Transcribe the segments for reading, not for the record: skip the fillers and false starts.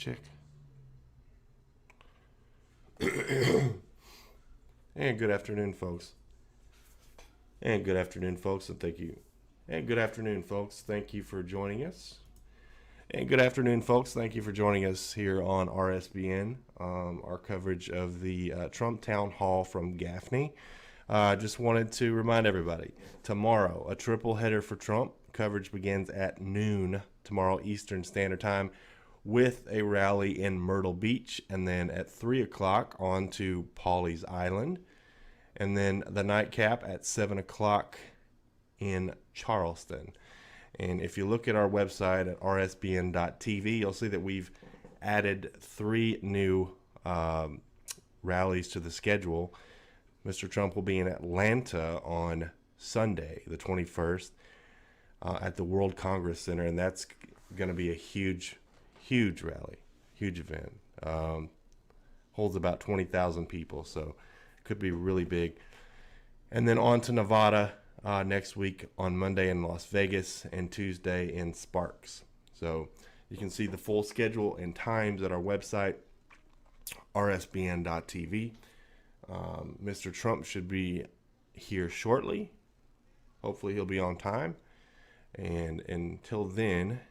check. And good afternoon, folks. And good afternoon, folks, and thank you. And good afternoon, folks. Thank you for joining us. And good afternoon, folks. Thank you for joining us here on RSBN, our coverage of the Trump Town Hall from Gaffney. Just wanted to remind everybody, tomorrow, a triple header for Trump. Coverage begins at noon tomorrow Eastern Standard Time with a rally in Myrtle Beach, and then at 3 o'clock on to Pawleys Island, and then the nightcap at 7 o'clock in Charleston. And if you look at our website at rsbn.tv, you'll see that we've added 3 new rallies to the schedule. Mr. Trump will be in Atlanta on Sunday, the 21st, at the World Congress Center, and that's going to be a huge rally, huge event. Holds about 20,000 people, so could be really big. And then on to Nevada next week on Monday in Las Vegas and Tuesday in Sparks. So you can see the full schedule and times at our website, rsbn.tv. Mr. Trump should be here shortly. Hopefully he'll be on time. And until then,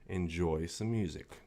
enjoy some music.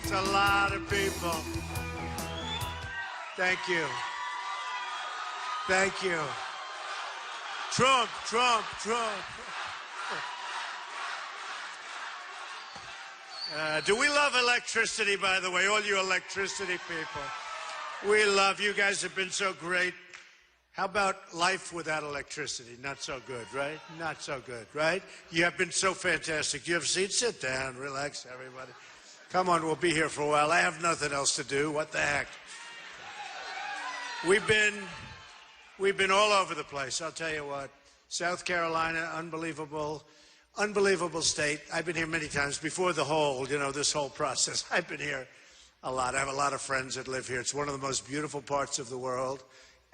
It's a lot of people. Thank you. Thank you. Trump, Trump, Trump. Do we love electricity, by the way, all you electricity people? We love you guys have been so great. How about life without electricity? Not so good, right? Not so good, right? You have been so fantastic. You have a seat? Sit down, relax, everybody. Come on, we'll be here for a while. I have nothing else to do. What the heck? We've been all over the place. I'll tell you what. South Carolina, unbelievable state. I've been here many times before the whole, this whole process. I've been here a lot. I have a lot of friends that live here. It's one of the most beautiful parts of the world,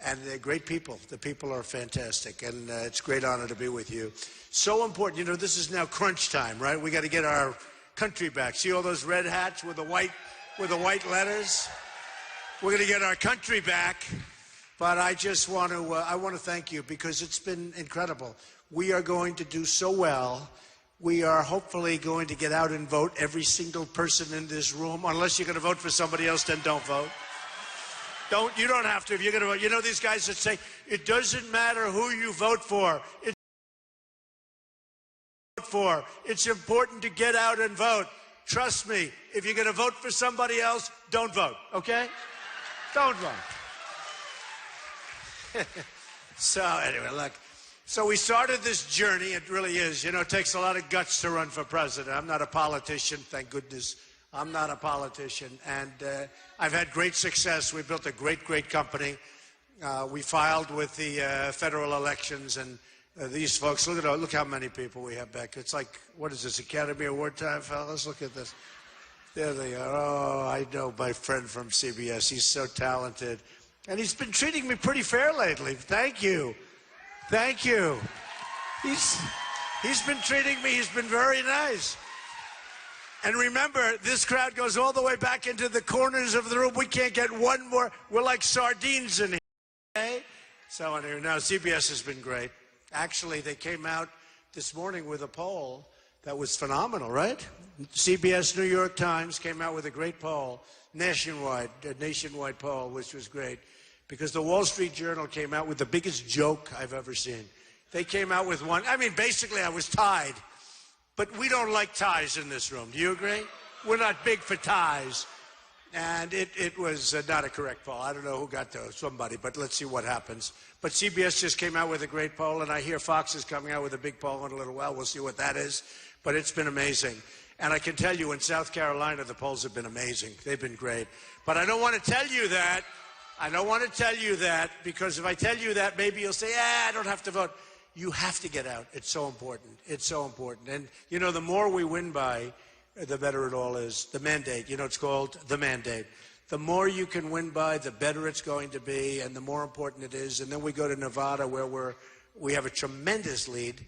and they're great people. The people are fantastic, and it's a great honor to be with you. So important. This is now crunch time, right? We got to get our country back. See all those red hats with the white letters? We're going to get our country back. But I just want to thank you because it's been incredible. We are going to do so well. We are hopefully going to get out and vote, every single person in this room. Unless you're going to vote for somebody else, then don't vote. You don't have to if you're going to vote. These guys that say, it doesn't matter who you vote for. It's important to get out and vote. Trust me, if you're going to vote for somebody else, don't vote, okay? Don't vote. So anyway, look. So we started this journey. It really is. It takes a lot of guts to run for president. I'm not a politician, thank goodness. I'm not a politician. And I've had great success. We built a great, great company. We filed with the federal elections. And these folks, look how many people we have back. It's like, what is this, Academy Award time, fellas? Look at this. There they are. Oh, I know my friend from CBS. He's so talented. And he's been treating me pretty fair lately. Thank you. Thank you. He's been treating me, he's been very nice. And remember, this crowd goes all the way back into the corners of the room. We can't get one more. We're like sardines in here. Okay? So anyway, now CBS has been great. Actually, they came out this morning with a poll that was phenomenal, right? CBS, New York Times came out with a great poll, a nationwide poll, which was great. Because the Wall Street Journal came out with the biggest joke I've ever seen. They came out with one. I mean, basically, I was tied. But we don't like ties in this room. Do you agree? We're not big for ties. And it was not a correct poll. I don't know who got to somebody, but let's see what happens. But CBS just came out with a great poll, and I hear Fox is coming out with a big poll in a little while. We'll see what that is. But it's been amazing. And I can tell you, in South Carolina, the polls have been amazing. They've been great. But I don't want to tell you that. I don't want to tell you that, because if I tell you that, maybe you'll say, I don't have to vote. You have to get out. It's so important. It's so important. And, the more we win by, the better it all is. The mandate, it's called the mandate. The more you can win by, the better it's going to be, and the more important it is. And then we go to Nevada, where we have a tremendous lead,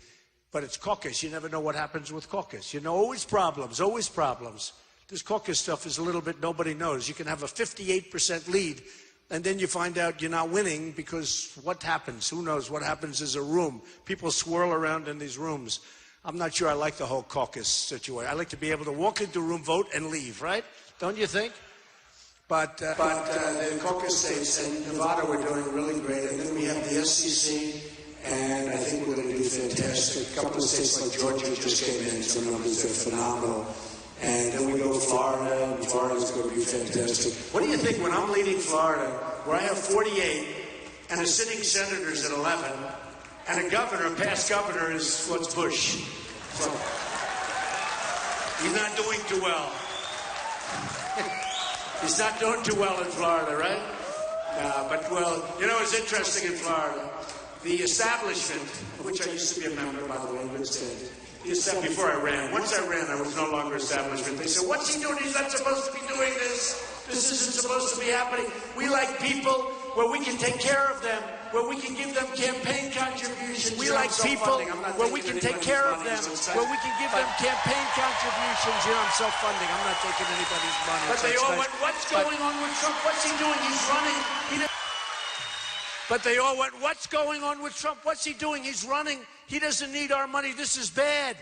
but it's caucus. You never know what happens with caucus. Always problems, always problems. This caucus stuff is a little bit nobody knows. You can have a 58% lead, and then you find out you're not winning because what happens? Who knows? What happens is a room. People swirl around in these rooms. I'm not sure I like the whole caucus situation. I like to be able to walk into a room, vote, and leave, right? Don't you think? But the caucus states in Nevada, we're doing really great. And then we have the SEC, and I think we're going to do fantastic. A couple of states like Georgia just came in. Some numbers are phenomenal. And then we go to Florida, and Florida's going to be fantastic. What do you think when I'm leading Florida, where I have 48, and a sitting senator's at 11, and a governor, a past governor, is what's Bush? So he's not doing too well. He's not doing too well in Florida, right? But, it's interesting in Florida. The establishment, of which I used to be a member, by the way, before I ran. Once I ran, I was no longer establishment. They said, what's he doing? He's not supposed to be doing this. This isn't supposed to be happening. We like people where we can take care of them, where we can give them campaign contributions. We like people where we can take care of them, where we can give them campaign contributions. I'm self-funding. I'm not taking anybody's money. But they all went, what's going on with Trump? What's he doing? He's running. But they all went, what's going on with Trump? What's he doing? He's running. He doesn't need our money. This is bad.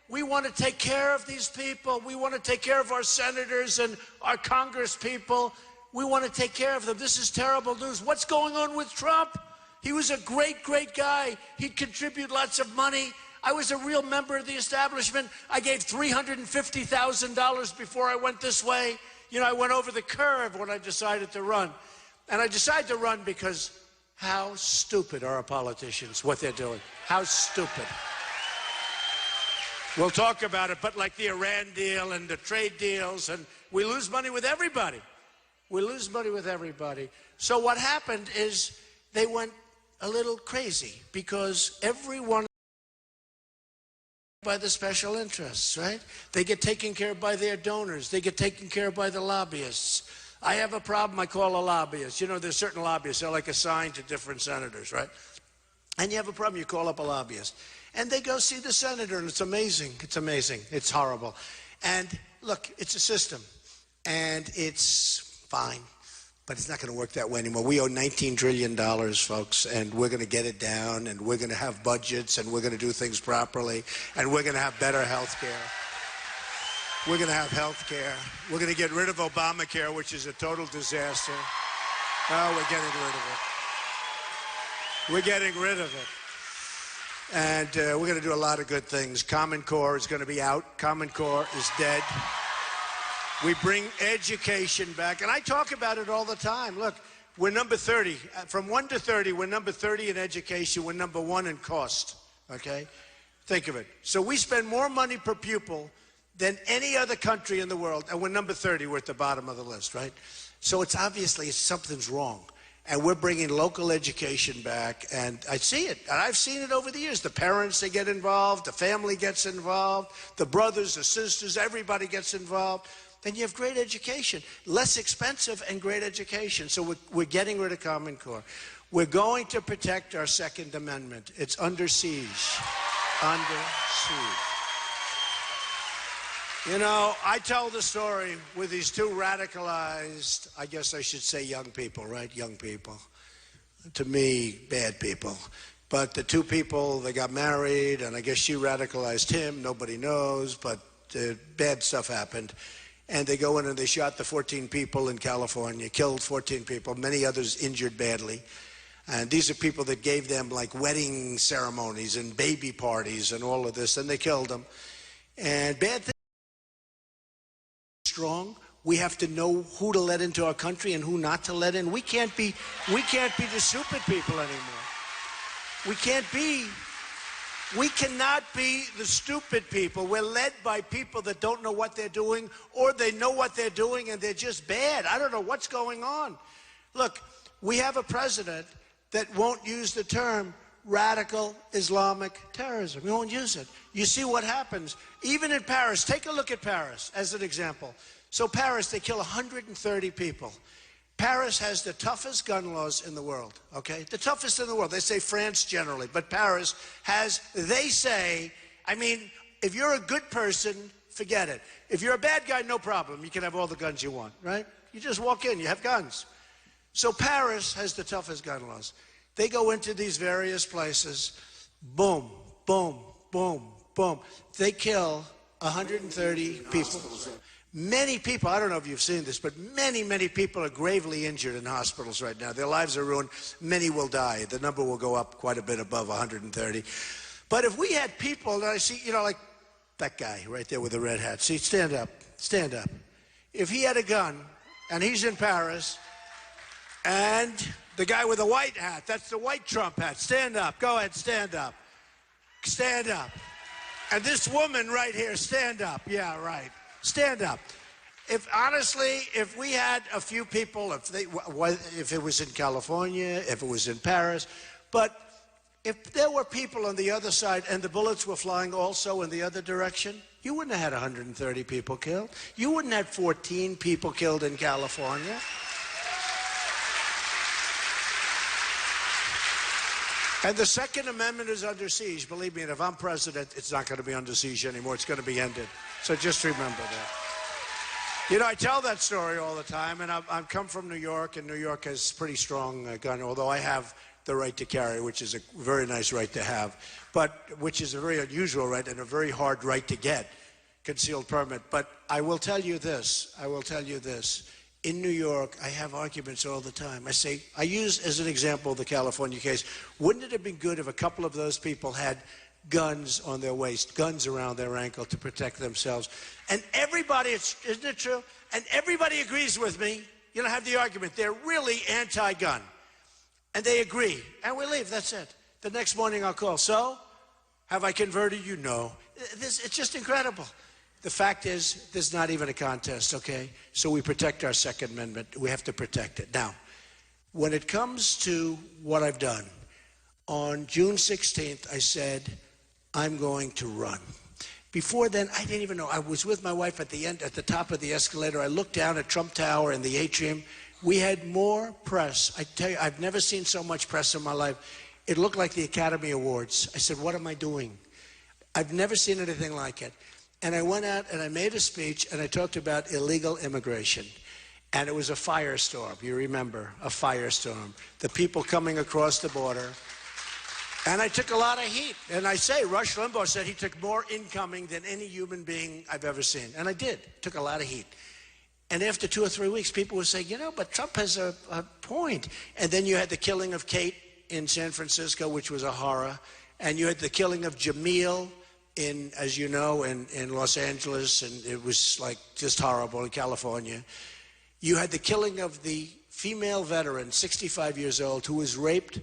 We want to take care of these people. We want to take care of our senators and our Congress people. We want to take care of them. This is terrible news. What's going on with Trump? He was a great, great guy. He'd contribute lots of money. I was a real member of the establishment. I gave $350,000 before I went this way. You know, I went over the curve when I decided to run. And I decided to run because how stupid are our politicians, what they're doing. How stupid. We'll talk about it, but like the Iran deal and the trade deals, and we lose money with everybody. We lose money with everybody. So what happened is they went a little crazy because everyone by the special interests, right? They get taken care of by their donors. They get taken care of by the lobbyists. I have a problem, I call a lobbyist. You know, there's certain lobbyists, they're like assigned to different senators, right? And you have a problem, you call up a lobbyist. And they go see the senator, and it's amazing. It's amazing. It's horrible. And look, it's a system, and it's fine. But it's not going to work that way anymore. We owe $19 trillion, folks, and we're going to get it down, and we're going to have budgets, and we're going to do things properly, and we're going to have better health care. We're going to have health care. We're going to get rid of Obamacare, which is a total disaster. Oh, we're getting rid of it. We're getting rid of it. And we're going to do a lot of good things. Common Core is going to be out. Common Core is dead. We bring education back. And I talk about it all the time. Look, we're number 30. From 1 to 30, we're number 30 in education. We're number 1 in cost, okay? Think of it. So we spend more money per pupil than any other country in the world. And we're number 30. We're at the bottom of the list, right? So it's obviously something's wrong. And we're bringing local education back, and I see it. And I've seen it over the years. The parents, they get involved. The family gets involved. The brothers, the sisters, everybody gets involved. Then you have great education, less expensive and great education. So we're getting rid of Common Core. We're going to protect our Second Amendment. It's under siege. Under siege. You know, I tell the story with these two radicalized, I guess I should say young people, right? Young people. To me, bad people. But the two people, they got married, and I guess she radicalized him. Nobody knows, but bad stuff happened. And they go in and they shot the 14 people in California, killed 14 people, many others injured badly. And these are people that gave them like wedding ceremonies and baby parties and all of this, and they killed them. And bad things. Strong. We have to know who to let into our country and who not to let in. We can't be the stupid people anymore. We cannot be the stupid people. We're led by people that don't know what they're doing, or they know what they're doing and they're just bad. I don't know what's going on. Look, we have a president that won't use the term radical Islamic terrorism. He won't use it. You see what happens. Even in Paris, take a look at Paris as an example. So Paris, they kill 130 people. Paris has the toughest gun laws in the world, okay? The toughest in the world. They say France generally, but Paris has, they say, I mean, if you're a good person, forget it. If you're a bad guy, no problem. You can have all the guns you want, right? You just walk in, you have guns. So Paris has the toughest gun laws. They go into these various places, boom, boom, boom, boom. They kill 130 people. Many people, I don't know if you've seen this, but many, many people are gravely injured in hospitals right now. Their lives are ruined. Many will die. The number will go up quite a bit above 130. But if we had people that I see, you know, like that guy right there with the red hat. See, stand up, stand up. If he had a gun and he's in Paris, and the guy with the white hat, that's the white Trump hat. Stand up. Go ahead, stand up. Stand up. And this woman right here, stand up. Yeah, right. Stand up. If honestly, if we had a few people, if it was in California, if it was in Paris, but if there were people on the other side and the bullets were flying also in the other direction, you wouldn't have had 130 people killed. You wouldn't have 14 people killed in California. And the Second Amendment is under siege. Believe me, and if I'm president, it's not going to be under siege anymore. It's going to be ended. So just remember that. You know, I tell that story all the time, and I come from New York, and New York has pretty strong gun, although I have the right to carry, which is a very nice right to have, but which is a very unusual right and a very hard right to get, concealed permit. But I will tell you this, in New York, I have arguments all the time. I use as an example the California case. Wouldn't it have been good if a couple of those people had guns on their waist, guns around their ankle to protect themselves? And everybody, isn't it true? And everybody agrees with me. You don't have the argument. They're really anti-gun. And they agree. And we leave. That's it. The next morning I'll call. So, have I converted you? No. It's just incredible. The fact is, there's not even a contest, okay? So we protect our Second Amendment. We have to protect it. Now, when it comes to what I've done, on June 16th, I said, I'm going to run. Before then, I didn't even know. I was with my wife at the top of the escalator. I looked down at Trump Tower and the atrium. We had more press. I tell you, I've never seen so much press in my life. It looked like the Academy Awards. I said, what am I doing? I've never seen anything like it. And I went out and I made a speech and I talked about illegal immigration. And it was a firestorm. You remember, a firestorm. The people coming across the border. And I took a lot of heat. And I say, Rush Limbaugh said he took more incoming than any human being I've ever seen. And I did. Took a lot of heat. And after 2 or 3 weeks, people would say, you know, but Trump has a point. And then you had the killing of Kate in San Francisco, which was a horror. And you had the killing of Jamil in, as you know, in Los Angeles, and it was like just horrible in California. You had the killing of the female veteran, 65 years old, who was raped,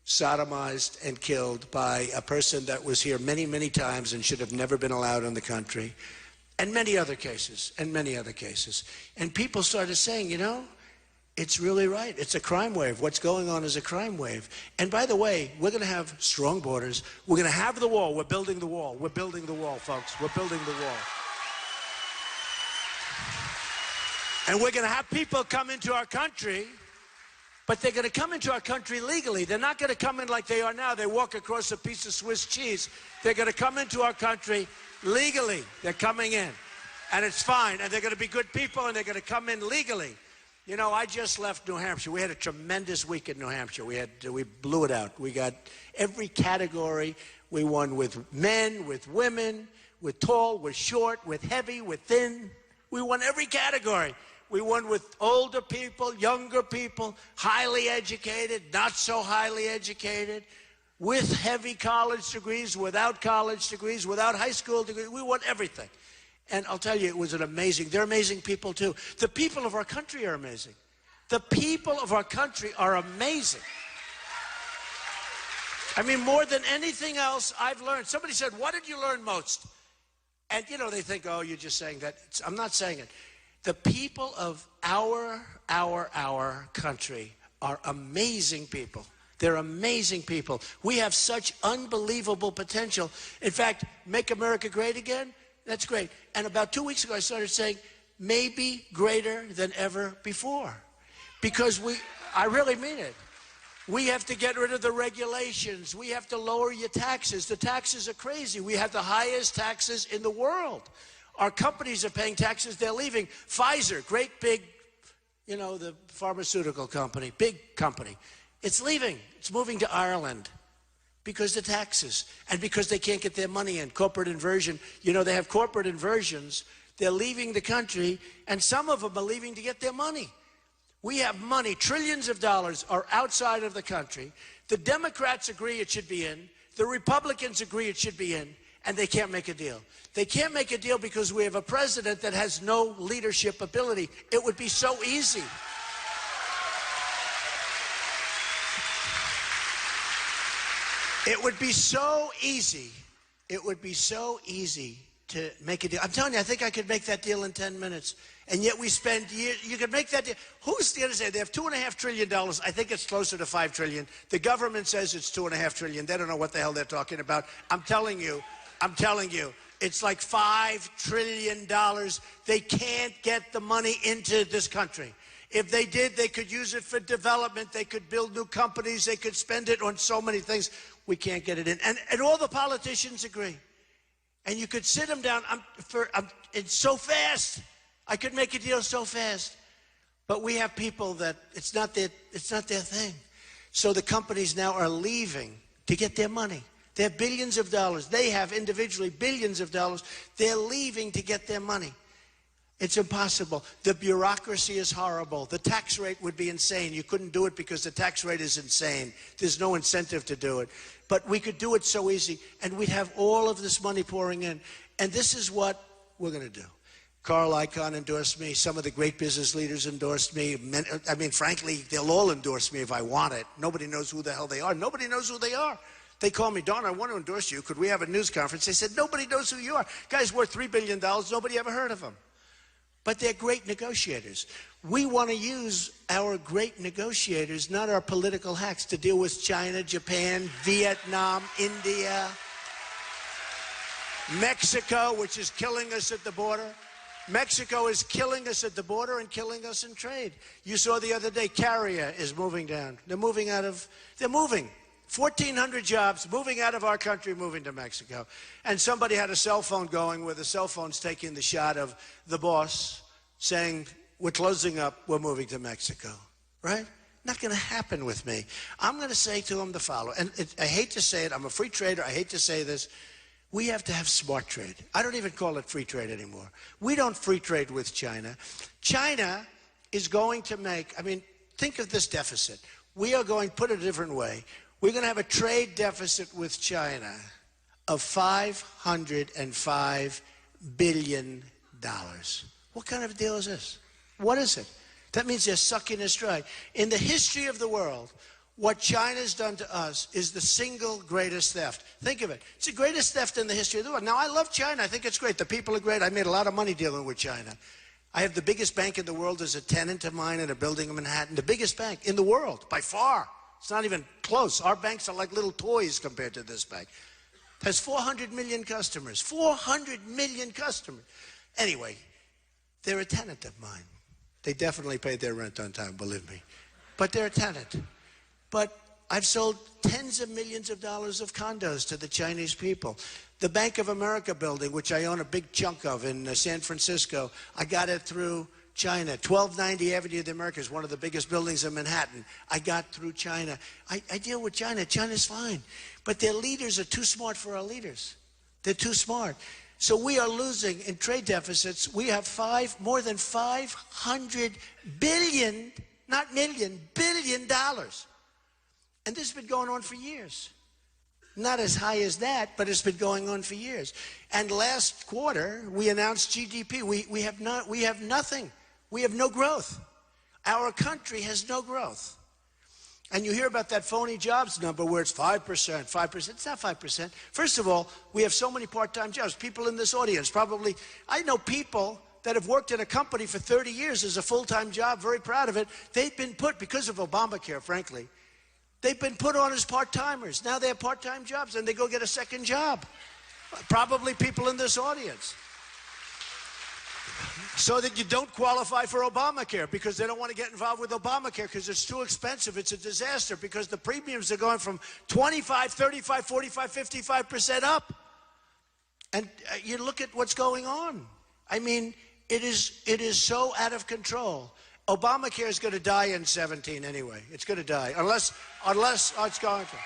sodomized, and killed by a person that was here many, many times and should have never been allowed in the country, and many other cases, And people started saying, you know, it's really right. It's a crime wave. What's going on is a crime wave. And by the way, we're going to have strong borders. We're going to have the wall. We're building the wall. We're building the wall, folks. We're building the wall. And we're going to have people come into our country, but they're going to come into our country legally. They're not going to come in like they are now. They walk across a piece of Swiss cheese. They're going to come into our country legally. They're coming in. And it's fine. And they're going to be good people, and they're going to come in legally. You know, I just left New Hampshire. We had a tremendous week in New Hampshire. We blew it out. We got every category. We won with men, with women, with tall, with short, with heavy, with thin. We won every category. We won with older people, younger people, highly educated, not so highly educated, with heavy college degrees, without college degrees, without high school degrees. We won everything. And I'll tell you, it was they're amazing people too. The people of our country are amazing. The people of our country are amazing. I mean, more than anything else I've learned. Somebody said, what did you learn most? And, you know, they think, oh, you're just saying that. I'm not saying it. The people of our country are amazing people. They're amazing people. We have such unbelievable potential. In fact, make America great again, that's great. And about 2 weeks ago, I started saying, maybe greater than ever before. Because I really mean it. We have to get rid of the regulations. We have to lower your taxes. The taxes are crazy. We have the highest taxes in the world. Our companies are paying taxes. They're leaving. Pfizer, great big, you know, the pharmaceutical company, big company. It's leaving. It's moving to Ireland. Because the taxes, and because they can't get their money in. Corporate inversion. You know, they have corporate inversions. They're leaving the country, and some of them are leaving to get their money. We have money. Trillions of dollars are outside of the country. The Democrats agree it should be in. The Republicans agree it should be in, and they can't make a deal. They can't make a deal because we have a president that has no leadership ability. It would be so easy. It would be so easy. It would be so easy to make a deal. I'm telling you, I think I could make that deal in 10 minutes. And yet we spend years. You could make that deal. Who's the other say? They have $2.5 trillion. I think it's closer to $5 trillion. The government says it's $2.5 trillion. They don't know what the hell they're talking about. I'm telling you, it's like $5 trillion. They can't get the money into this country. If they did, they could use it for development. They could build new companies. They could spend it on so many things. We can't get it in. And all the politicians agree. And you could sit them down. It's so fast. I could make a deal so fast. But we have people that it's not their thing. So the companies now are leaving to get their money. They have billions of dollars. They have individually billions of dollars. They're leaving to get their money. It's impossible. The bureaucracy is horrible. The tax rate would be insane. You couldn't do it because the tax rate is insane. There's no incentive to do it. But we could do it so easy, and we'd have all of this money pouring in. And this is what we're going to do. Carl Icahn endorsed me. Some of the great business leaders endorsed me. I mean, frankly, they'll all endorse me if I want it. Nobody knows who the hell they are. Nobody knows who they are. They call me, Don, I want to endorse you. Could we have a news conference? They said, nobody knows who you are. Guy's worth $3 billion. Nobody ever heard of him. But they're great negotiators. We want to use our great negotiators, not our political hacks, to deal with China, Japan, Vietnam, India, Mexico, which is killing us at the border. Mexico is killing us at the border and killing us in trade. You saw the other day, Carrier is moving down. They're moving. 1,400 jobs moving out of our country, moving to Mexico. And somebody had a cell phone going where the cell phone's taking the shot of the boss saying, we're closing up, we're moving to Mexico, right? Not going to happen with me. I'm going to say to them the following, and I hate to say it, I'm a free trader, I hate to say this, we have to have smart trade. I don't even call it free trade anymore. We don't free trade with China. China is going to make, I mean, think of this deficit. We are going, put it a different way, we're going to have a trade deficit with China of $505 billion. What kind of deal is this? What is it? That means they're sucking us dry. In the history of the world, what China's done to us is the single greatest theft. Think of it. It's the greatest theft in the history of the world. Now, I love China. I think it's great. The people are great. I made a lot of money dealing with China. I have the biggest bank in the world as a tenant of mine in a building in Manhattan. The biggest bank in the world, by far. It's not even close. Our banks are like little toys compared to this bank. It has 400 million customers. 400 million customers. Anyway, they're a tenant of mine. They definitely paid their rent on time, believe me. But they're a tenant. But I've sold tens of millions of dollars of condos to the Chinese people. The Bank of America building, which I own a big chunk of in San Francisco, I got it through China. 1290 Avenue of the Americas, one of the biggest buildings in Manhattan. I got through China. I deal with China. China's fine. But their leaders are too smart for our leaders. They're too smart. So we are losing in trade deficits. We have more than $500 billion, not million, billion dollars. And this has been going on for years. Not as high as that, but it's been going on for years. And last quarter, we announced GDP. We have nothing. We have no growth. Our country has no growth. And you hear about that phony jobs number where it's 5%, 5%. It's not 5%. First of all, we have so many part-time jobs. People in this audience probably, I know people that have worked in a company for 30 years as a full-time job, very proud of it. They've been put, because of Obamacare, frankly, they've been put on as part-timers. Now they have part-time jobs and they go get a second job. Probably people in this audience. So that you don't qualify for Obamacare because they don't want to get involved with Obamacare because it's too expensive. It's a disaster because the premiums are going from 25, 35, 45, 55% up. And you look at what's going on. I mean, it is so out of control. Obamacare is going to die in 17 anyway. It's going to die unless it's going to.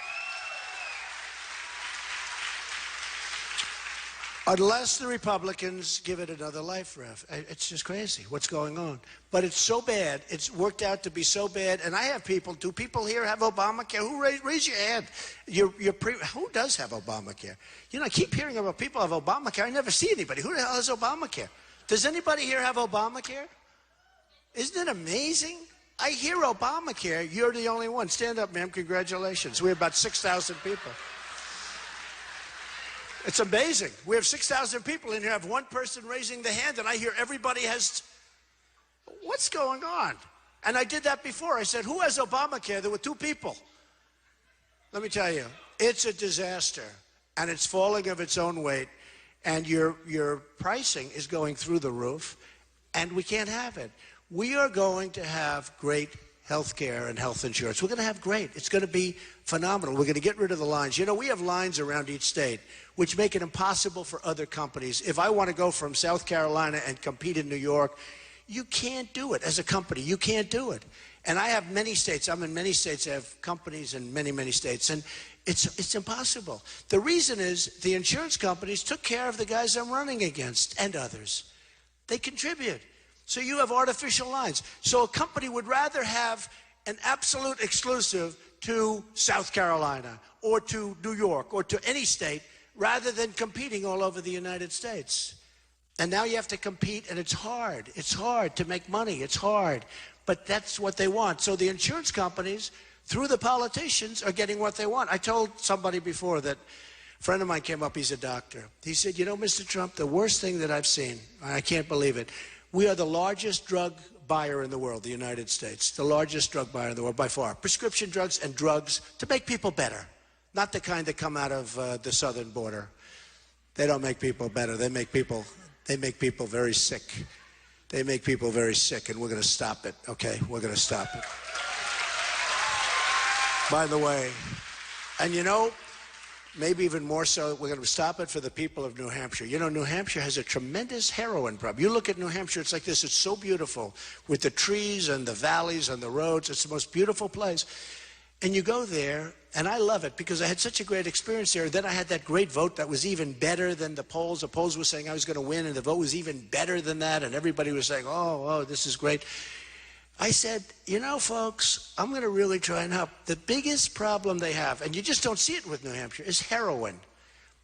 Unless the Republicans give it another life, Rev. It's just crazy what's going on. But it's so bad. It's worked out to be so bad. And I have people, do people here have Obamacare? Who raise your hand? Who does have Obamacare? You know, I keep hearing about people have Obamacare. I never see anybody. Who the hell has Obamacare? Does anybody here have Obamacare? Isn't it amazing? I hear Obamacare. You're the only one. Stand up, ma'am. Congratulations. We have about 6,000 people. It's amazing. We have 6,000 people in here. I have one person raising the hand, and I hear everybody has. What's going on? And I did that before. I said, who has Obamacare? There were 2 people. Let me tell you, it's a disaster, and it's falling of its own weight, and your pricing is going through the roof, and we can't have it. We are going to have great health care and health insurance. We're going to have great. It's going to be phenomenal. We're going to get rid of the lines. You know, we have lines around each state, which make it impossible for other companies. If I want to go from South Carolina and compete in New York, you can't do it as a company. You can't do it. And I have many states. I'm in many states. I have companies in many, many states. And it's impossible. The reason is the insurance companies took care of the guys I'm running against and others. They contribute. So you have artificial lines. So a company would rather have an absolute exclusive to South Carolina or to New York or to any state rather than competing all over the United States. And now you have to compete, and it's hard. It's hard to make money. It's hard. But that's what they want. So the insurance companies, through the politicians, are getting what they want. I told somebody before that a friend of mine came up, he's a doctor. He said, you know, Mr. Trump, the worst thing that I've seen, I can't believe it, we are the largest drug buyer in the world, the United States, the largest drug buyer in the world by far. Prescription drugs and drugs to make people better, not the kind that come out of the southern border. They don't make people better. They make people very sick. They make people very sick, and we're going to stop it, okay? We're going to stop it. By the way, and you know, maybe even more so, we're going to stop it for the people of New Hampshire. You know, New Hampshire has a tremendous heroin problem. You look at New Hampshire, it's like this. It's so beautiful with the trees and the valleys and the roads. It's the most beautiful place. And you go there, and I love it because I had such a great experience there. Then I had that great vote that was even better than the polls. The polls were saying I was going to win, and the vote was even better than that. And everybody was saying, oh, this is great. I said, you know, folks, I'm going to really try and help. The biggest problem they have, and you just don't see it with New Hampshire, is heroin.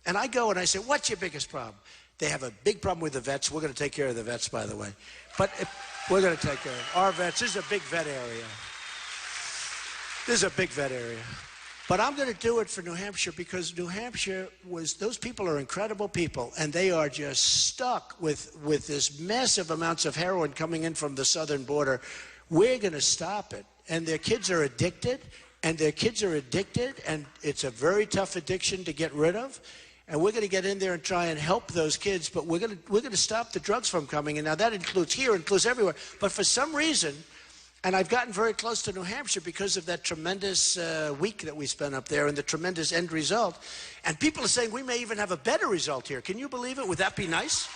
And I go and I say, what's your biggest problem? They have a big problem with the vets. We're going to take care of the vets, by the way. But we're going to take care of our vets. This is a big vet area. This is a big vet area. But I'm going to do it for New Hampshire because New Hampshire those people are incredible people, and they are just stuck with this massive amounts of heroin coming in from the southern border. We're going to stop it. And their kids are addicted, and it's a very tough addiction to get rid of. And we're going to get in there and try and help those kids, but we're going to stop the drugs from coming in. Now, that includes everywhere. But for some reason, and I've gotten very close to New Hampshire because of that tremendous week that we spent up there and the tremendous end result. And people are saying we may even have a better result here. Can you believe it? Would that be nice?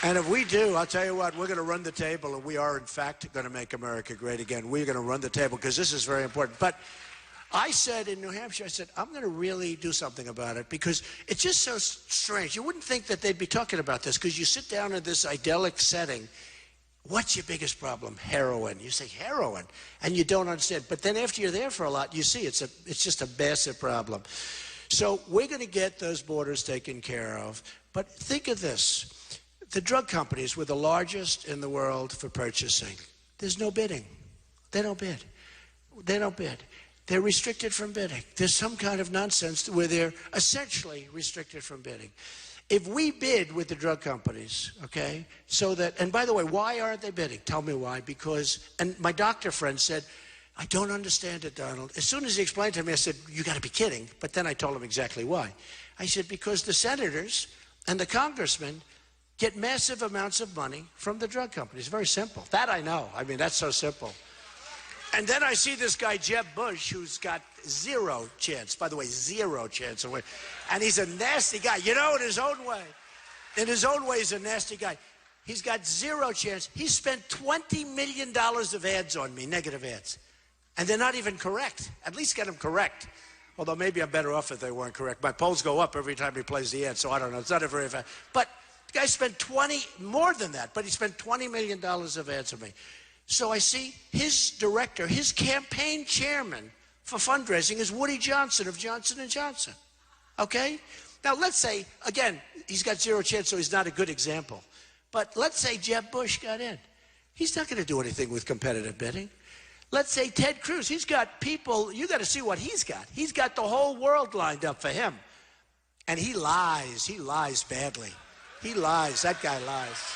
And if we do, I'll tell you what, we're going to run the table, and we are, in fact, going to make America great again. We're going to run the table because this is very important. But I said in New Hampshire, I said, I'm going to really do something about it because it's just so strange. You wouldn't think that they'd be talking about this because you sit down in this idyllic setting. What's your biggest problem? Heroin. You say heroin, and you don't understand. But then after you're there for a lot, you see it's just a massive problem. So we're going to get those borders taken care of. But think of this. The drug companies were the largest in the world for purchasing. There's no bidding. They don't bid. They don't bid. They're restricted from bidding. There's some kind of nonsense where they're essentially restricted from bidding. If we bid with the drug companies, okay, so that, and by the way, why aren't they bidding? Tell me why. Because, and my doctor friend said, I don't understand it, Donald. As soon as he explained to me, I said, you got to be kidding. But then I told him exactly why. I said, because the senators and the congressmen get massive amounts of money from the drug companies. Very simple. That I know. I mean, that's so simple. And then I see this guy, Jeb Bush, who's got zero chance. By the way, zero chance of winning. And he's a nasty guy. You know, in his own way. In his own way, he's a nasty guy. He's got zero chance. He spent $20 million of ads on me, negative ads. And they're not even correct. At least get them correct. Although maybe I'm better off if they weren't correct. My polls go up every time he plays the ad, so I don't know. It's not a very fast. But the guy spent more than that, but he spent $20 million of ads on me. So I see his director, his campaign chairman for fundraising is Woody Johnson of Johnson & Johnson. Okay? Now, let's say, again, he's got zero chance, so he's not a good example. But let's say Jeb Bush got in. He's not going to do anything with competitive bidding. Let's say Ted Cruz. He's got people, you got to see what he's got. He's got the whole world lined up for him. And he lies. He lies badly. He lies. That guy lies.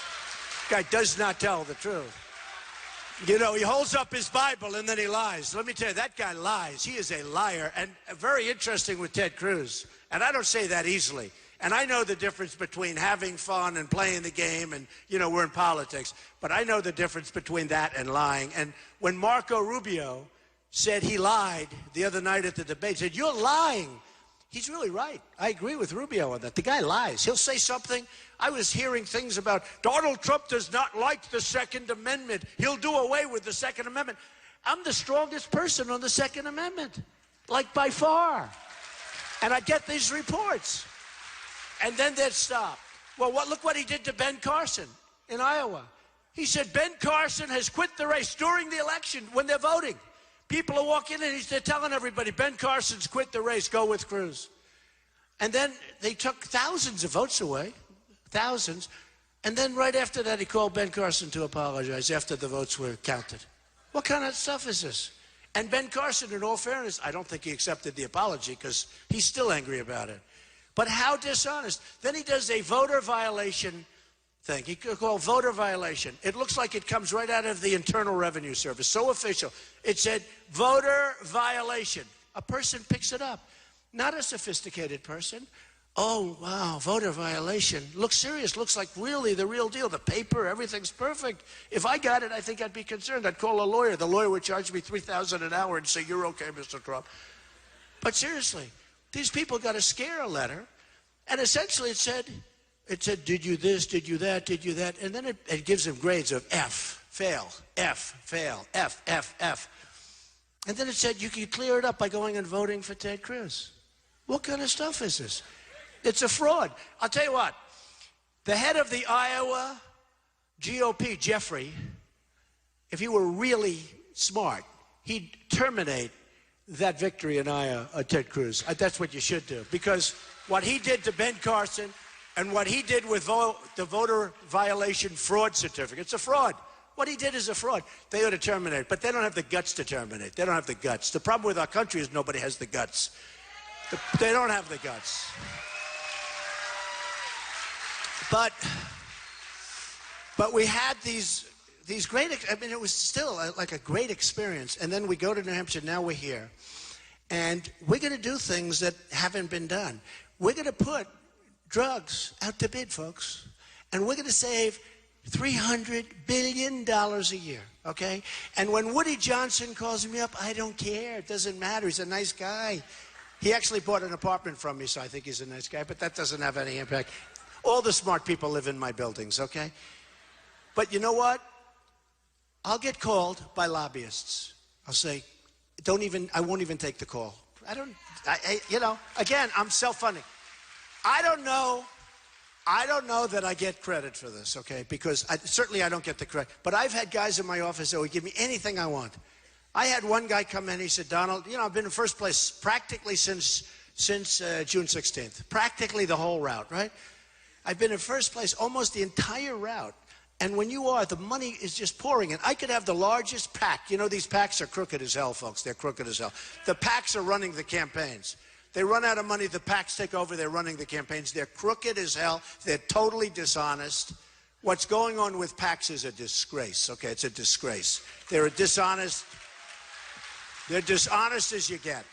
Guy does not tell the truth. You know, he holds up his Bible and then he lies. Let me tell you, that guy lies. He is a liar. And very interesting with Ted Cruz. And I don't say that easily. And I know the difference between having fun and playing the game and, you know, we're in politics. But I know the difference between that and lying. And when Marco Rubio said he lied the other night at the debate, said, you're lying. He's really right. I agree with Rubio on that. The guy lies. He'll say something. I was hearing things about Donald Trump does not like the Second Amendment. He'll do away with the Second Amendment. I'm the strongest person on the Second Amendment, like by far. And I get these reports. And then they'd stop. Well, look what he did to Ben Carson in Iowa. He said Ben Carson has quit the race during the election when they're voting. People are walking in, they're telling everybody, Ben Carson's quit the race, go with Cruz. And then they took thousands of votes away, thousands. And then right after that, he called Ben Carson to apologize after the votes were counted. What kind of stuff is this? And Ben Carson, in all fairness, I don't think he accepted the apology because he's still angry about it. But how dishonest. Then he does a voter violation thing. He could call voter violation. It looks like it comes right out of the Internal Revenue Service. So official. It said voter violation. A person picks it up. Not a sophisticated person. Oh, wow, voter violation. Looks serious. Looks like really the real deal. The paper, everything's perfect. If I got it, I think I'd be concerned. I'd call a lawyer. The lawyer would charge me $3,000 an hour and say, you're okay, Mr. Trump. But seriously, these people got a scare letter, and essentially it said, did you this, did you that, did you that? And then it gives them grades of F, fail, F, fail, F, F, F. And then it said you can clear it up by going and voting for Ted Cruz. What kind of stuff is this? It's a fraud. I'll tell you what, the head of the Iowa GOP, Jeffrey, if he were really smart, he'd terminate that victory in Iowa, Ted Cruz. That's what you should do. Because what he did to Ben Carson and what he did with the voter violation fraud certificate, it's a fraud. What he did is a fraud. They ought to terminate it, but they don't have the guts to terminate. They don't have the guts. The problem with our country is nobody has the guts. They don't have the guts. But we had these great, I mean, it was still like a great experience. And then we go to New Hampshire, now we're here. And we're going to do things that haven't been done. We're going to put drugs out to bid, folks. And we're going to save $300 billion a year, okay? And when Woody Johnson calls me up, I don't care. It doesn't matter. He's a nice guy. He actually bought an apartment from me, so I think he's a nice guy, but that doesn't have any impact. All the smart people live in my buildings, okay? But you know what? I'll get called by lobbyists. I'll say, I won't even take the call. You know, again, I'm self-funding. I don't know that I get credit for this, okay? Because certainly I don't get the credit. But I've had guys in my office that would give me anything I want. I had one guy come in, he said, Donald, you know, I've been in first place practically since June 16th. Practically the whole route, right? I've been in first place almost the entire route. And when you are, the money is just pouring in. I could have the largest PAC. You know, these PACs are crooked as hell, folks. They're crooked as hell. The PACs are running the campaigns. They run out of money, the PACs take over, they're running the campaigns. They're crooked as hell. They're totally dishonest. What's going on with PACs is a disgrace, okay? It's a disgrace. They're dishonest as you get.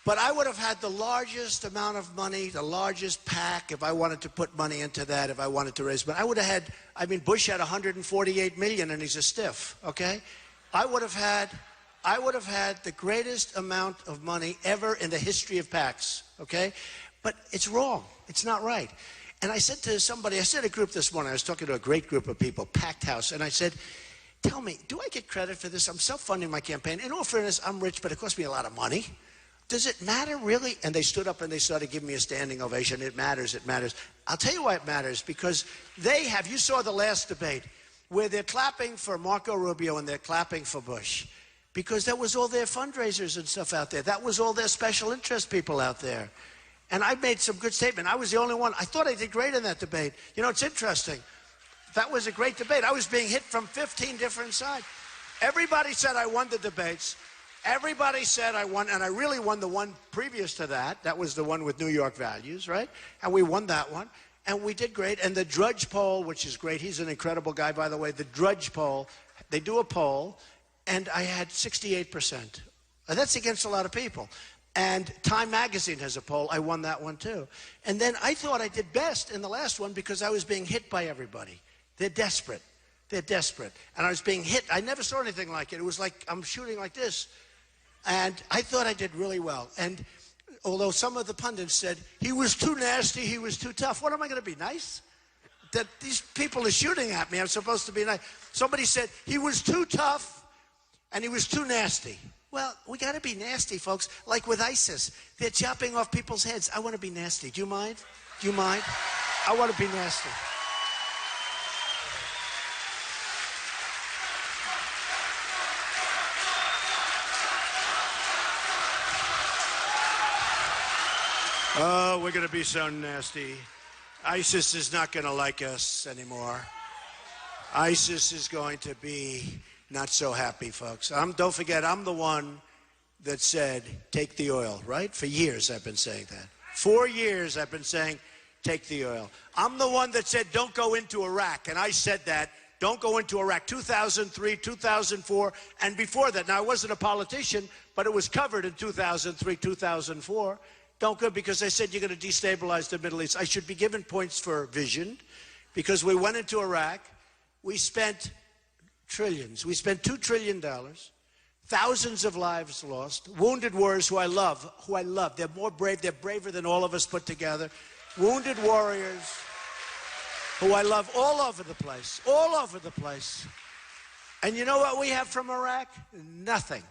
But I would have had the largest amount of money, the largest PAC, if I wanted to put money into that, if I wanted to raise money. I would have had, I mean, Bush had 148 million and he's a stiff, okay? I would have had the greatest amount of money ever in the history of PACs, okay? But it's wrong. It's not right. And I said to somebody, I said to a group this morning, I was talking to a great group of people, packed house, and I said, tell me, do I get credit for this? I'm self-funding my campaign. In all fairness, I'm rich, but it costs me a lot of money. Does it matter, really? And they stood up and they started giving me a standing ovation. It matters, it matters. I'll tell you why it matters, because you saw the last debate, where they're clapping for Marco Rubio and they're clapping for Bush, because that was all their fundraisers and stuff out there. That was all their special interest people out there. And I made some good statement. I was the only one. I thought I did great in that debate. You know, it's interesting. That was a great debate. I was being hit from 15 different sides. Everybody said I won the debates. Everybody said I won, and I really won the one previous to that. That was the one with New York values, right? And we won that one, and we did great. And the Drudge poll, which is great, he's an incredible guy, by the way, the Drudge poll, they do a poll, and I had 68%. And that's against a lot of people. And Time Magazine has a poll. I won that one, too. And then I thought I did best in the last one because I was being hit by everybody. They're desperate. They're desperate. And I was being hit. I never saw anything like it. It was like I'm shooting like this. And I thought I did really well. And although some of the pundits said, he was too nasty, he was too tough. What am I going to be, nice? That these people are shooting at me, I'm supposed to be nice. Somebody said, he was too tough and he was too nasty. Well, we got to be nasty, folks. Like with ISIS, they're chopping off people's heads. I want to be nasty. Do you mind? Do you mind? I want to be nasty. Oh, we're going to be so nasty. ISIS is not going to like us anymore. ISIS is going to be not so happy, folks. Don't forget, I'm the one that said, take the oil, right? For years I've been saying that. 4 years I've been saying, take the oil. I'm the one that said, don't go into Iraq. And I said that, don't go into Iraq. 2003, 2004, and before that. Now, I wasn't a politician, but it was covered in 2003, 2004. Don't go, because I said you're going to destabilize the Middle East. I should be given points for vision, because we went into Iraq. We spent trillions. We spent $2 trillion. Thousands of lives lost. Wounded warriors who I love. They're more brave. They're braver than all of us put together. Wounded warriors who I love all over the place. All over the place. And you know what we have from Iraq? Nothing.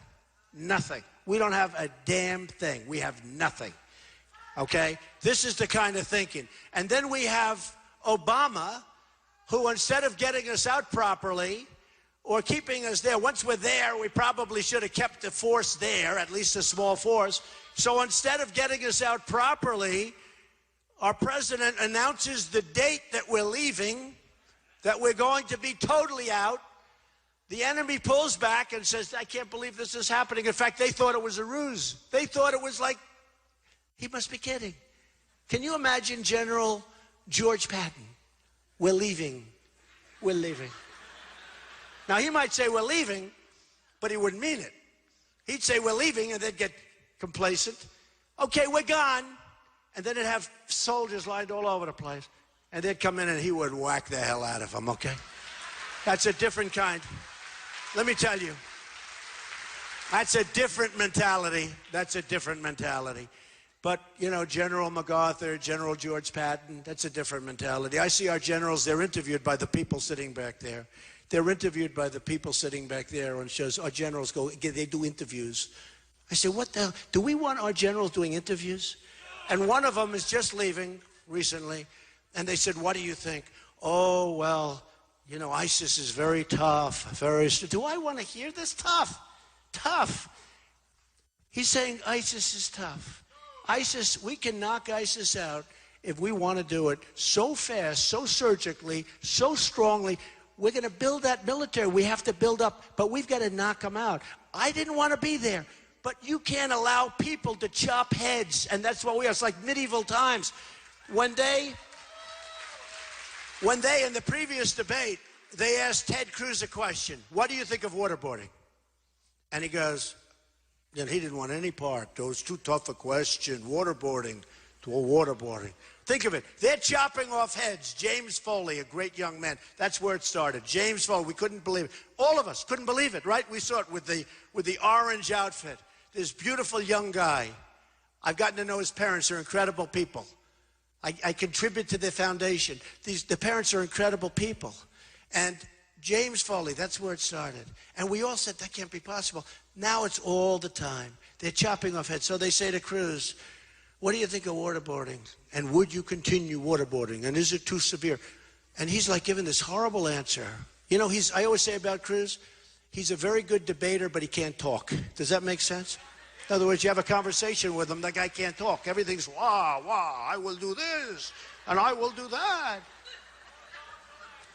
Nothing. We don't have a damn thing. We have nothing. Okay? This is the kind of thinking. And then we have Obama, who instead of getting us out properly or keeping us there, once we're there, we probably should have kept the force there, at least a small force. So instead of getting us out properly, our president announces the date that we're leaving, that we're going to be totally out. The enemy pulls back and says, I can't believe this is happening. In fact, they thought it was a ruse. They thought it was like, he must be kidding. Can you imagine General George Patton? We're leaving. We're leaving. Now, he might say we're leaving, but he wouldn't mean it. He'd say we're leaving, and they'd get complacent. Okay, we're gone. And then they'd have soldiers lined all over the place. And they'd come in, and he would whack the hell out of them, okay? That's a different kind. Let me tell you. That's a different mentality. That's a different mentality. But, you know, General MacArthur, General George Patton, that's a different mentality. I see our generals, they're interviewed by the people sitting back there. They're interviewed by the people sitting back there on shows. Our generals go, they do interviews. I say, what the hell? Do we want our generals doing interviews? And one of them is just leaving recently. And they said, what do you think? Oh, well, you know, ISIS is very tough. Do I want to hear this? Tough. Tough. He's saying ISIS is tough. ISIS, we can knock ISIS out if we want to do it so fast, so surgically, so strongly. We're going to build that military. We have to build up, but we've got to knock them out. I didn't want to be there, but you can't allow people to chop heads, and that's what we are. It's like medieval times. When they, in the previous debate, they asked Ted Cruz a question. What do you think of waterboarding? And he goes, you know, he didn't want any part. It was too tough a question. Waterboarding. Think of it. They're chopping off heads. James Foley, a great young man. That's where it started. James Foley. We couldn't believe it. All of us couldn't believe it, right? We saw it with the orange outfit. This beautiful young guy. I've gotten to know his parents. They're incredible people. I contribute to their foundation. The parents are incredible people. And James Foley, that's where it started. And we all said, that can't be possible. Now it's all the time. They're chopping off heads. So they say to Cruz, what do you think of waterboarding? And would you continue waterboarding? And is it too severe? And he's like giving this horrible answer. You know, I always say about Cruz, he's a very good debater, but he can't talk. Does that make sense? In other words, you have a conversation with him, the guy can't talk. Everything's, wah, I will do this, and I will do that.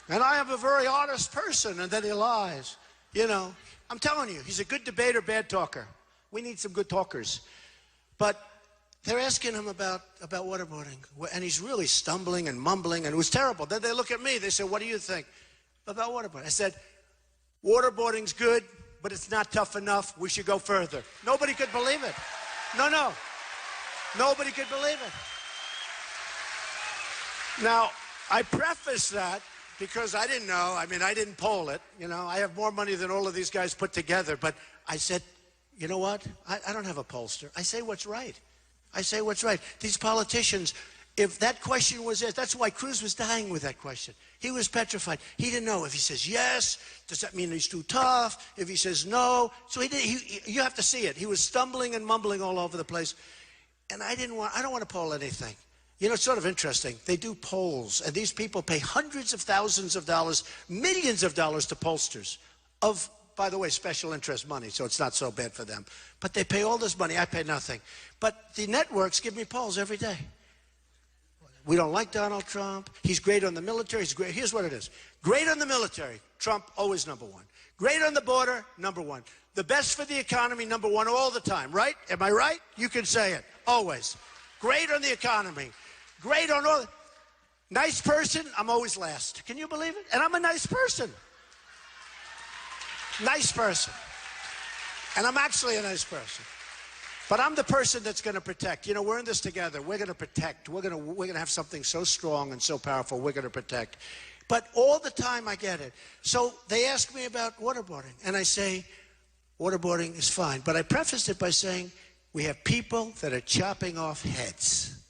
And I am a very honest person, and then he lies. You know, I'm telling you, he's a good debater, bad talker. We need some good talkers. But they're asking him about waterboarding, and he's really stumbling and mumbling, and it was terrible. Then they look at me, they say, what do you think about waterboarding? I said, waterboarding's good, but it's not tough enough. We should go further. Nobody could believe it. No. Nobody could believe it. Now, I preface that because I didn't know. I mean, I didn't poll it. You know, I have more money than all of these guys put together. But I said, you know what? I don't have a pollster. I say what's right. I say what's right. These politicians, if that question was asked, that's why Cruz was dying with that question. He was petrified. He didn't know if he says yes, does that mean he's too tough? If he says no, so you have to see it. He was stumbling and mumbling all over the place. And I don't want to poll anything. You know, it's sort of interesting. They do polls, and these people pay hundreds of thousands of dollars, millions of dollars to pollsters of, by the way, special interest money, so it's not so bad for them. But they pay all this money. I pay nothing. But the networks give me polls every day. We don't like Donald Trump. He's great on the military. He's great. Here's what it is. Great on the military. Trump, always number one. Great on the border, number one. The best for the economy, number one all the time, right? Am I right? You can say it. Always. Great on the economy. Great on all. Nice person, I'm always last. Can you believe it? And I'm a nice person. Nice person. And I'm actually a nice person. But I'm the person that's going to protect. You know, we're in this together. We're going to protect. We're going to have something so strong and so powerful. We're going to protect. But all the time I get it. So they ask me about waterboarding. And I say, waterboarding is fine. But I prefaced it by saying, we have people that are chopping off heads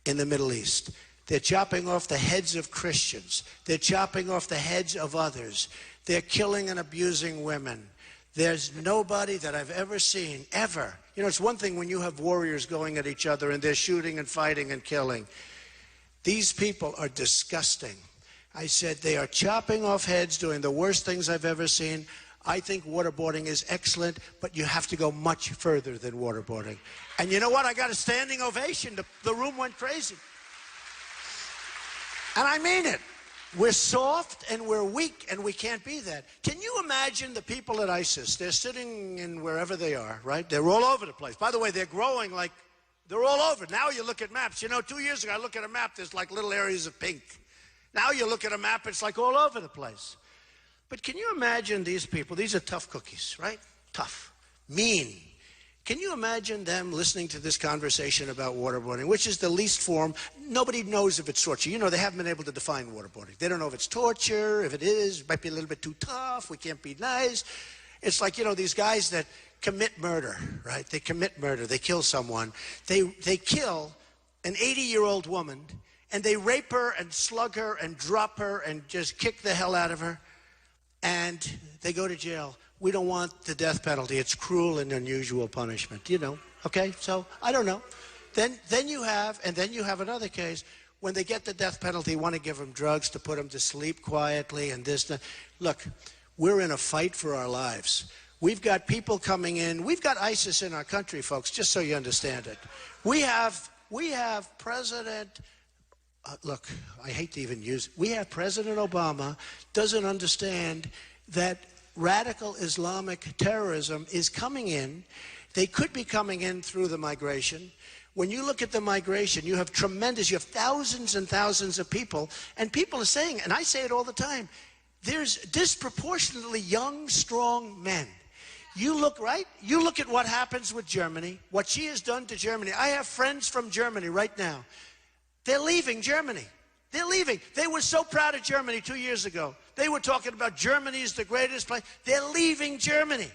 in the Middle East. They're chopping off the heads of Christians. They're chopping off the heads of others. They're killing and abusing women. There's nobody that I've ever seen, ever. You know, it's one thing when you have warriors going at each other and they're shooting and fighting and killing. These people are disgusting. I said they are chopping off heads, doing the worst things I've ever seen. I think waterboarding is excellent, but you have to go much further than waterboarding. And you know what? I got a standing ovation. The room went crazy. And I mean it. We're soft and we're weak and we can't be that. Can you imagine the people at ISIS? They're sitting in wherever they are, right? They're all over the place. By the way, they're growing like, they're all over. Now you look at maps. You know, 2 years ago, I look at a map, there's like little areas of pink. Now you look at a map, it's like all over the place. But can you imagine these people? These are tough cookies, right? Tough, mean. Can you imagine them listening to this conversation about waterboarding, which is the least form? Nobody knows if it's torture. You know, they haven't been able to define waterboarding. They don't know if it's torture, if it is, it might be a little bit too tough, we can't be nice. It's like, you know, these guys that commit murder, right? They commit murder, they kill someone. They kill an 80-year-old woman, and they rape her and slug her and drop her and just kick the hell out of her, and they go to jail. We don't want the death penalty. It's cruel and unusual punishment, you know, okay? So, I don't know. Then you have another case. When they get the death penalty, you want to give them drugs to put them to sleep quietly and this. Look, we're in a fight for our lives. We've got people coming in. We've got ISIS in our country, folks, just so you understand it. We have President, look, I hate to even use, we have President Obama doesn't understand that radical Islamic terrorism is coming in. They could be coming in through the migration. When you look at the migration, you have thousands and thousands of people, and people are saying, and I say it all the time, there's disproportionately young, strong men. You look, right? You look at what happens with Germany, what she has done to Germany. I have friends from Germany right now. They're leaving Germany. They're leaving. They were so proud of Germany 2 years ago. They were talking about Germany is the greatest place. They're leaving Germany.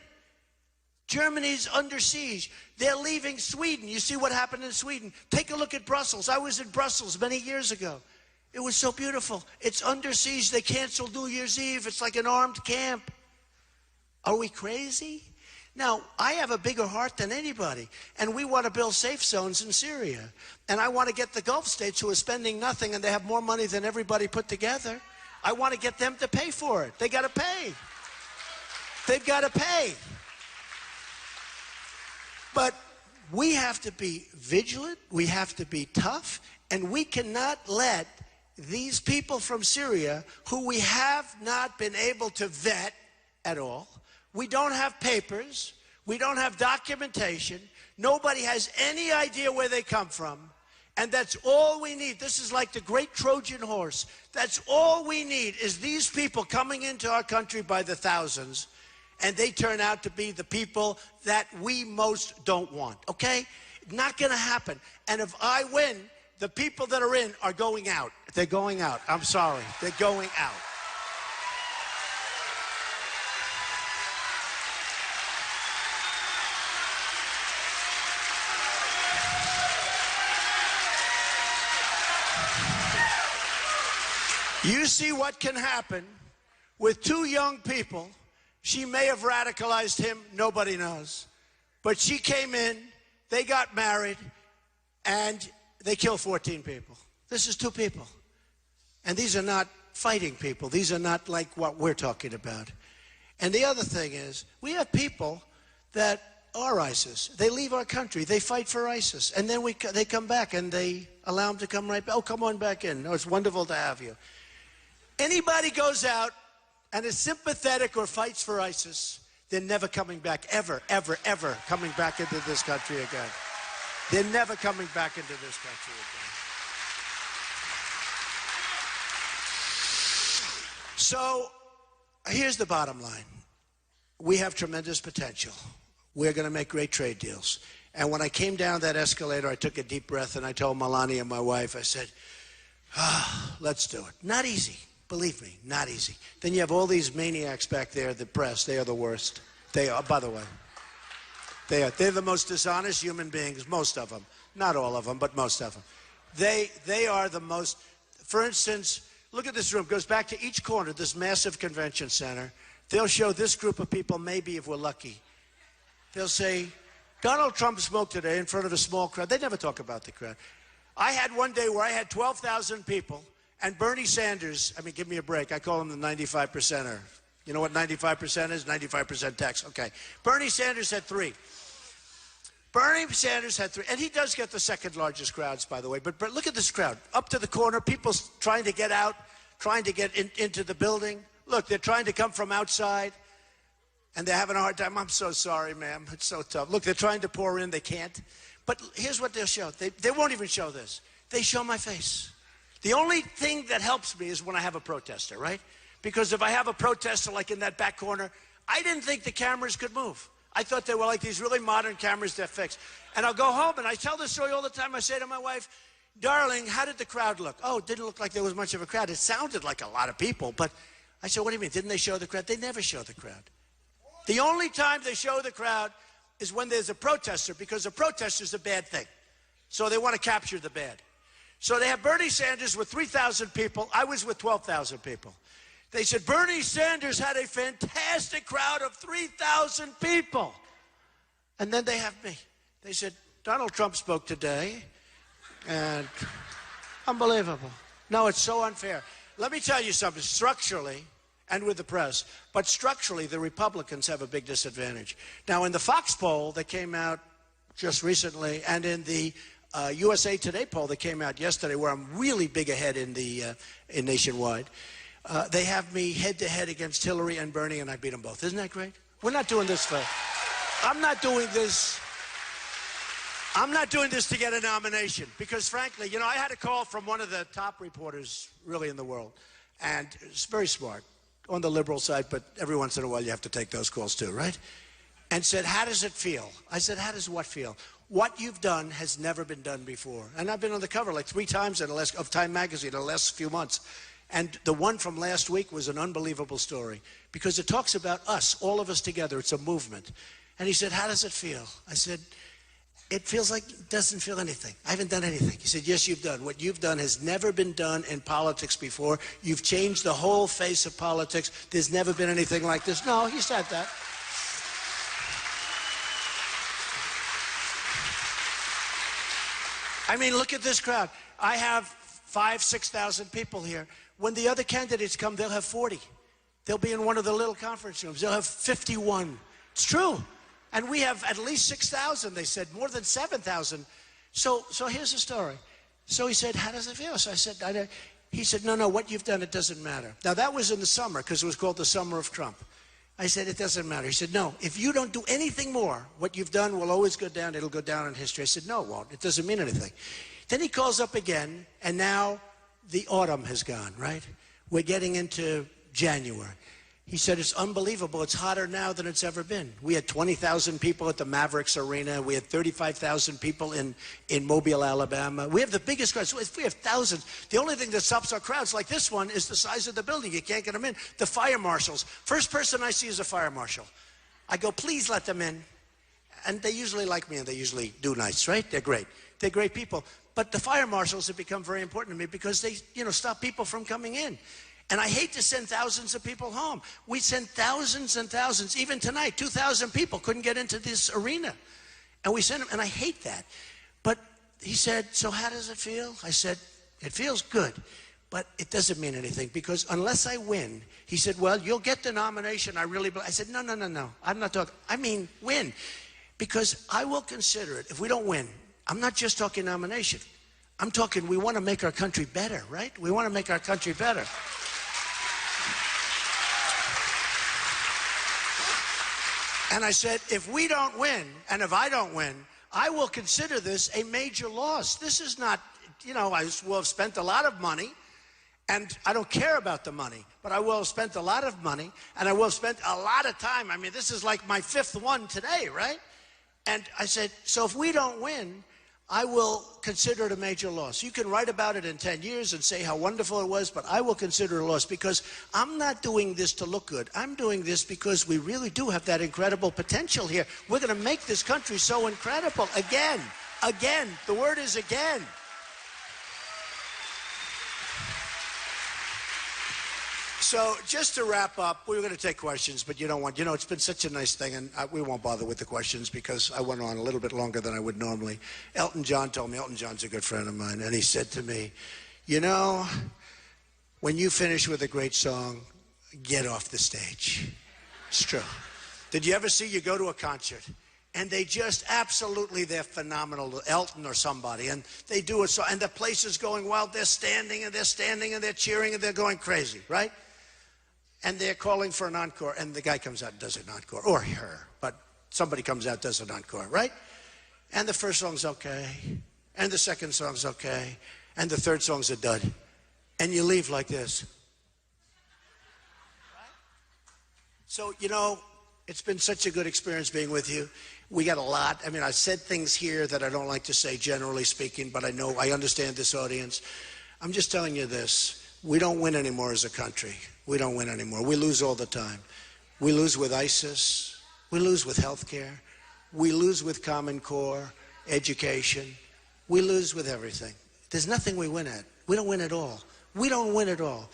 Germany's under siege. They're leaving Sweden. You see what happened in Sweden. Take a look at Brussels. I was in Brussels many years ago. It was so beautiful. It's under siege. They canceled New Year's Eve. It's like an armed camp. Are we crazy? Now, I have a bigger heart than anybody, and we want to build safe zones in Syria. And I want to get the Gulf states who are spending nothing and they have more money than everybody put together. I want to get them to pay for it. They got to pay. They've got to pay. But we have to be vigilant. We have to be tough. And we cannot let these people from Syria, who we have not been able to vet at all, we don't have papers, we don't have documentation, nobody has any idea where they come from, and that's all we need. This is like the great Trojan horse. That's all we need is these people coming into our country by the thousands, and they turn out to be the people that we most don't want, okay? Not gonna happen. And if I win, the people that are in are going out. They're going out. I'm sorry. They're going out. You see what can happen with two young people. She may have radicalized him, nobody knows. But she came in, they got married, and they killed 14 people. This is two people. And these are not fighting people. These are not like what we're talking about. And the other thing is, we have people that are ISIS. They leave our country. They fight for ISIS. And then they come back and they allow them to come right back. Oh, come on back in. Oh, it's wonderful to have you. Anybody goes out and is sympathetic or fights for ISIS, they're never coming back, ever, ever, ever coming back into this country again. They're never coming back into this country again. So here's the bottom line. We have tremendous potential. We're going to make great trade deals. And when I came down that escalator, I took a deep breath and I told Melania, my wife, I said, let's do it. Not easy. Believe me, not easy. Then you have all these maniacs back there, the press. They are the worst. They are, by the way. They're the most dishonest human beings, most of them. Not all of them, but most of them. They are the most, for instance, look at this room. It goes back to each corner, this massive convention center. They'll show this group of people, maybe if we're lucky. They'll say, Donald Trump spoke today in front of a small crowd. They never talk about the crowd. I had one day where I had 12,000 people, and Bernie Sanders, I mean, give me a break. I call him the 95%er. You know what 95% is? 95% tax. Okay. Bernie Sanders had 3. Bernie Sanders had 3. And he does get the second largest crowds, by the way. But look at this crowd. Up to the corner, people trying to get out, trying to get into the building. Look, they're trying to come from outside, and they're having a hard time. I'm so sorry, ma'am. It's so tough. Look, they're trying to pour in. They can't. But here's what they'll show. They won't even show this. They show my face. The only thing that helps me is when I have a protester, right? Because if I have a protester like in that back corner, I didn't think the cameras could move. I thought they were like these really modern cameras that fix. And I'll go home and I tell this story all the time. I say to my wife, darling, how did the crowd look? Oh, it didn't look like there was much of a crowd. It sounded like a lot of people. But I said, what do you mean? Didn't they show the crowd? They never show the crowd. The only time they show the crowd is when there's a protester, because a protester is a bad thing. So they want to capture the bad. So they have Bernie Sanders with 3,000 people. I was with 12,000 people. They said, Bernie Sanders had a fantastic crowd of 3,000 people. And then they have me. They said, Donald Trump spoke today, and unbelievable. No, it's so unfair. Let me tell you something, structurally, and with the press, but structurally, the Republicans have a big disadvantage. Now, in the Fox poll that came out just recently, and in the USA Today poll that came out yesterday, where I'm really big ahead in nationwide, they have me head-to-head against Hillary and Bernie, and I beat them both. Isn't that great? We're not doing this for... I'm not doing this to get a nomination, because frankly, you know, I had a call from one of the top reporters really in the world, and it's very smart, on the liberal side, but every once in a while you have to take those calls too, right? And said, how does it feel? I said, how does what feel? What you've done has never been done before. And I've been on the cover like 3 times of Time magazine in the last few months. And the one from last week was an unbelievable story, because it talks about us, all of us together. It's a movement. And he said, how does it feel? I said, it feels like it doesn't feel anything. I haven't done anything. He said, yes, you've done. What you've done has never been done in politics before. You've changed the whole face of politics. There's never been anything like this. No, he said that. I mean, look at this crowd. I have 5,000, 6,000 people here. When the other candidates come, they'll have 40. They'll be in one of the little conference rooms. They'll have 51. It's true. And we have at least 6,000, they said, more than 7,000. So here's the story. So he said, how does it feel? So I said, he said, no, what you've done, it doesn't matter. Now, that was in the summer, because it was called the summer of Trump. I said, it doesn't matter. He said, no, if you don't do anything more, what you've done will always go down. It'll go down in history. I said, no, it won't. It doesn't mean anything. Then he calls up again, and now the autumn has gone, right? We're getting into January. He said, it's unbelievable. It's hotter now than it's ever been. We had 20,000 people at the Mavericks Arena. We had 35,000 people in Mobile, Alabama. We have the biggest crowds. We have thousands. The only thing that stops our crowds like this one is the size of the building. You can't get them in. The fire marshals. First person I see is a fire marshal. I go, please let them in. And they usually like me, and they usually do nice, right? They're great. They're great people. But the fire marshals have become very important to me because they, stop people from coming in. And I hate to send thousands of people home. We sent thousands and thousands. Even tonight, 2,000 people couldn't get into this arena. And we sent them, and I hate that. But he said, so how does it feel? I said, it feels good, but it doesn't mean anything because unless I win, he said, well, you'll get the nomination. I said, no. I'm not talking. I mean, win. Because I will consider it. If we don't win, I'm not just talking nomination. I'm talking we want to make our country better, right? We want to make our country better. And I said, if we don't win, and if I don't win, I will consider this a major loss. This is not, I will have spent a lot of money, and I don't care about the money, but I will have spent a lot of money, and I will have spent a lot of time. I mean, this is like my 5th one today, right? And I said, so if we don't win, I will consider it a major loss. You can write about it in 10 years and say how wonderful it was, but I will consider it a loss because I'm not doing this to look good. I'm doing this because we really do have that incredible potential here. We're going to make this country so incredible again. Again. The word is again. So just to wrap up, we were going to take questions, but it's been such a nice thing, and we won't bother with the questions because I went on a little bit longer than I would normally. Elton John told me, Elton John's a good friend of mine, and he said to me, when you finish with a great song, get off the stage. It's true. Did you ever see you go to a concert, and they just they're phenomenal, Elton or somebody, and they do it so, and the place is going wild, they're standing, and they're cheering, and they're going crazy, right? And they're calling for an encore, and the guy comes out and does an encore, or her, but somebody comes out and does an encore, right? And the first song's okay, and the second song's okay, and the third song's a dud. And you leave like this. Right? So, it's been such a good experience being with you. We got a lot. I mean, I said things here that I don't like to say, generally speaking, but I understand this audience. I'm just telling you this. We don't win anymore as a country. We don't win anymore. We lose all the time. We lose with ISIS. We lose with healthcare. We lose with Common Core, education. We lose with everything. There's nothing we win at. We don't win at all. We don't win at all.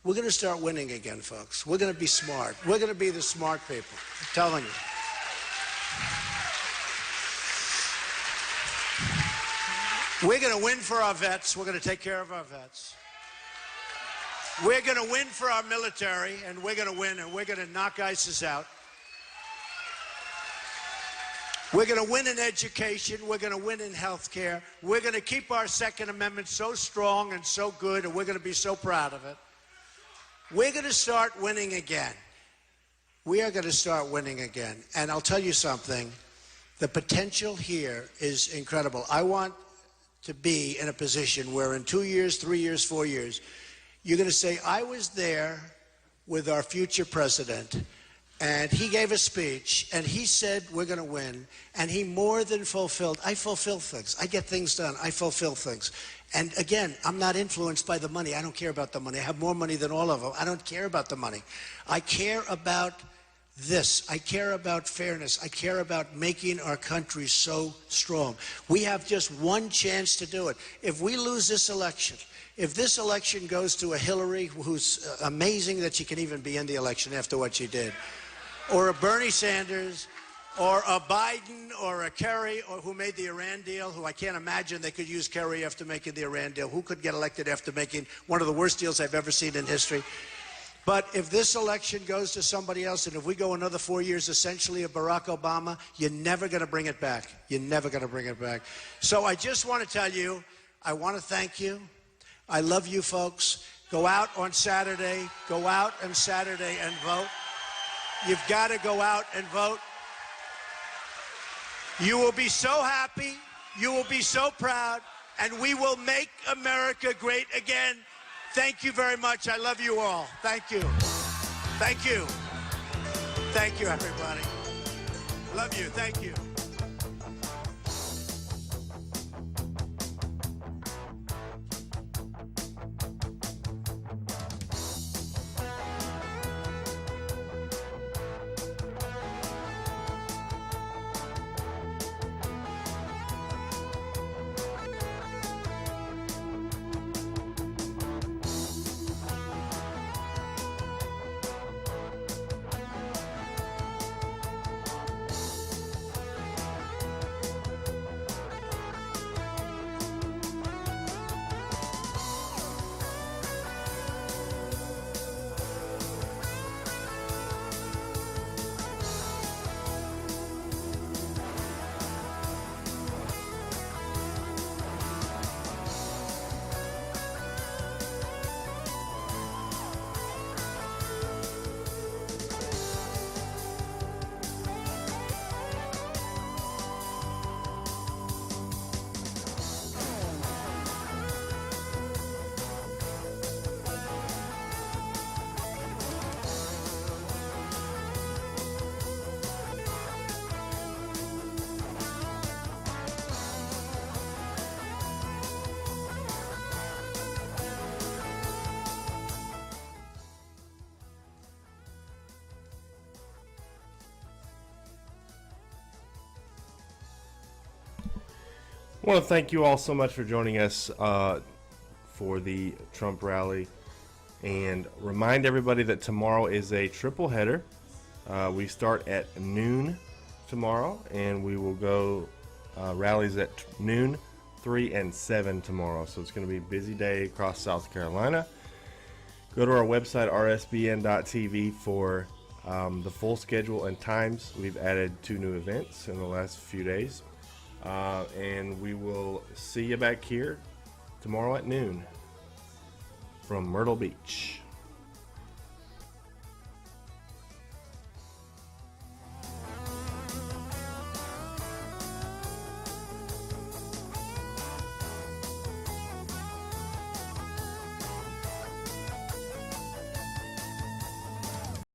We're going to start winning again, folks. We're going to be smart. We're going to be the smart people. I'm telling you. We're going to win for our vets. We're going to take care of our vets. We're going to win for our military, and we're going to win, and we're going to knock ISIS out. We're going to win in education. We're going to win in health care. We're going to keep our Second Amendment so strong and so good, and we're going to be so proud of it. We're going to start winning again. We are going to start winning again. And I'll tell you something. The potential here is incredible. I want to be in a position where in 2 years, 3 years, 4 years, you're going to say, I was there with our future president, and he gave a speech, and he said we're going to win, and he more than fulfilled. I fulfill things. I get things done. I fulfill things. And again, I'm not influenced by the money. I don't care about the money. I have more money than all of them. I don't care about the money. I care about this. I care about fairness. I care about making our country so strong. We have just one chance to do it. If we lose this election, if this election goes to a Hillary, who's amazing that she can even be in the election after what she did, or a Bernie Sanders, or a Biden, or a Kerry, or who made the Iran deal, who I can't imagine they could use Kerry after making the Iran deal. Who could get elected after making one of the worst deals I've ever seen in history? But if this election goes to somebody else, and if we go another 4 years, essentially, of Barack Obama, you're never going to bring it back. You're never going to bring it back. So I just want to tell you, I want to thank you. I love you folks. Go out on Saturday. Go out on Saturday and vote. You've got to go out and vote. You will be so happy. You will be so proud. And we will make America great again. Thank you very much. I love you all. Thank you. Thank you. Thank you, everybody. Love you. Thank you. I want to thank you all so much for joining us for the Trump rally, and remind everybody that tomorrow is a triple header. We start at noon tomorrow, and we will go rallies at noon, 3, and 7 tomorrow. So it's going to be a busy day across South Carolina. Go to our website, rsbn.tv, for the full schedule and times. We've added 2 new events in the last few days. And we will see you back here tomorrow at noon from Myrtle Beach.